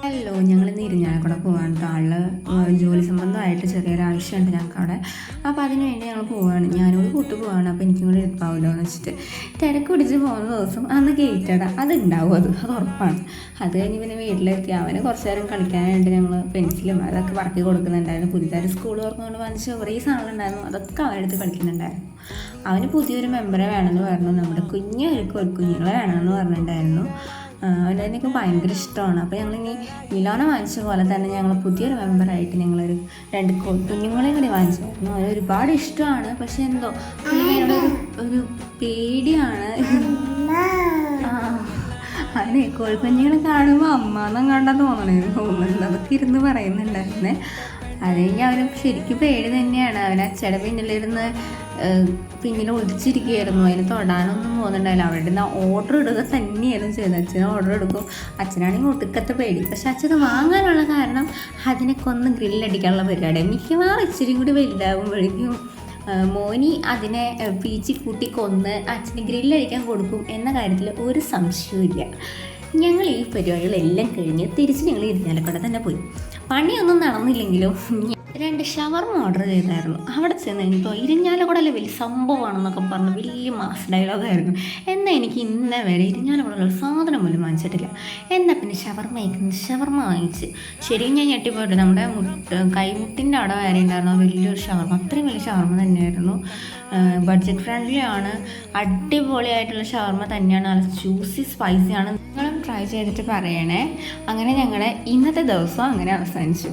Hello, ഞങ്ങളിന്ന് ഇരിഞ്ഞാലക്കുട പോവാണ് കേട്ടോ. ജോലി സംബന്ധമായിട്ട് ചെറിയൊരു ആവശ്യമുണ്ട് ഞങ്ങൾക്ക് അവിടെ. അപ്പോൾ അതിന് വേണ്ടി ഞങ്ങൾ പോവുകയാണ്. ഞാനോട് കൂട്ടു പോവാണ്. അപ്പോൾ എനിക്കും കൂടി എളുപ്പമാവുമല്ലോ എന്ന് വെച്ചിട്ട് തിരക്ക് പിടിച്ച് പോകുന്ന ദിവസം അന്ന് ഗേറ്റട അതുണ്ടാവും. അത് ഉറപ്പാണ്. അത് കഴിഞ്ഞ് പിന്നെ വീട്ടിലെത്തി അവന് കുറച്ച് നേരം കളിക്കാനായിട്ട് ഞങ്ങൾ പെൻസിലും അതൊക്കെ പറക്കി കൊടുക്കുന്നുണ്ടായിരുന്നു. പുതിയതായിട്ട് സ്കൂൾ തുറന്നുകൊണ്ട് വാങ്ങിച്ച കുറേ സാധനങ്ങളുണ്ടായിരുന്നു. അതൊക്കെ അവനെടുത്ത് കളിക്കുന്നുണ്ടായിരുന്നു. അവന് പുതിയൊരു മെമ്പറെ വേണമെന്ന് പറഞ്ഞു. നമ്മുടെ കുഞ്ഞുങ്ങളെ വേണമെന്ന് പറഞ്ഞിട്ടുണ്ടായിരുന്നു. അവനെനിക്ക് ഭയങ്കര ഇഷ്ടമാണ്. അപ്പോൾ ഞങ്ങളിനി മിലോന വാങ്ങിച്ച പോലെ തന്നെ ഞങ്ങൾ പുതിയൊരു മെമ്പറായിട്ട് ഞങ്ങളൊരു 2 കുഞ്ഞുങ്ങളെയും കൂടി വാങ്ങിച്ചായിരുന്നു. അവന് ഒരുപാട് ഇഷ്ടമാണ്. പക്ഷെ എന്തോ പുള്ളിയുടെ ഒരു പേടിയാണ്. അവനെ കോഴിക്കുഞ്ഞുങ്ങളെ കാണുമ്പോൾ അമ്മാന്നും കണ്ടെന്ന് തോന്നുന്നുണ്ട്. അതൊക്കെ ഇരുന്ന് പറയുന്നുണ്ടായിരുന്നേ. അത് കഴിഞ്ഞ് അവന് ശരിക്കും പേടി തന്നെയാണ്. അവന് അച്ഛയുടെ പിന്നിൽ ഒളിച്ചിരിക്കുകയായിരുന്നു. അതിന് തൊടാനൊന്നും പോകുന്നുണ്ടായില്ല. അവിടെ നിന്ന് ഓർഡർ ഇടുക തന്നെയായിരുന്നു ചെയ്തത്. അച്ഛന് ഓർഡർ എടുക്കും. അച്ഛനാണെങ്കിൽ ഒടുക്കത്തെ പേടി. പക്ഷെ അച്ഛന് വാങ്ങാനുള്ള കാരണം അതിനൊക്കെ ഒന്ന് ഗ്രില്ലടിക്കാനുള്ള പരിപാടി. മിക്കവാറും ഇച്ചിരി കൂടി വലുതാകുമ്പോഴേക്കും മോനി അതിനെ പീച്ചി കൂട്ടി കൊന്ന് അച്ഛന് ഗ്രില്ലടിക്കാൻ കൊടുക്കും എന്ന കാര്യത്തിൽ ഒരു സംശയവും. ഞങ്ങൾ ഈ പരിപാടികളെല്ലാം കഴിഞ്ഞ് തിരിച്ച് ഞങ്ങൾ ഇരിഞ്ഞാലക്കുട തന്നെ പോയി. പണിയൊന്നും നടന്നില്ലെങ്കിലും 2 ഷവർമ ഓർഡർ ചെയ്തായിരുന്നു. അവിടെ ചെന്ന് കഴിഞ്ഞപ്പോൾ ഇരിഞ്ഞാലക്കുടയിലെ വലിയ സംഭവമാണെന്നൊക്കെ പറഞ്ഞ് വലിയ മാസ് ഡയലോഗായിരുന്നു. എന്നാൽ എനിക്ക് ഇന്നേ വരെ ഇരിഞ്ഞാലക്കുടയിലുള്ള സാധനം പോലും വാങ്ങിച്ചിട്ടില്ല. എന്നാൽ പിന്നെ ഷവർമ വാങ്ങിച്ച് ശരിയും ഞാൻ ഞെട്ടിപ്പോയിട്ട് നമ്മുടെ കൈമുട്ടിൻ്റെ അവിടെ വരെ ഉണ്ടായിരുന്നു വലിയൊരു ഷവർമ. അത്രയും വലിയ ഷവർമ തന്നെയായിരുന്നു. ബഡ്ജറ്റ് ഫ്രണ്ട്ലി ആണ്. അടിപൊളിയായിട്ടുള്ള ഷവർമ തന്നെയാണ്. നല്ല ജ്യൂസി സ്പൈസിയാണ്. നിങ്ങളും ട്രൈ ചെയ്തിട്ട് പറയണേ. അങ്ങനെ ഞങ്ങളുടെ ഇന്നത്തെ ദിവസം അങ്ങനെ അവസാനിച്ചു.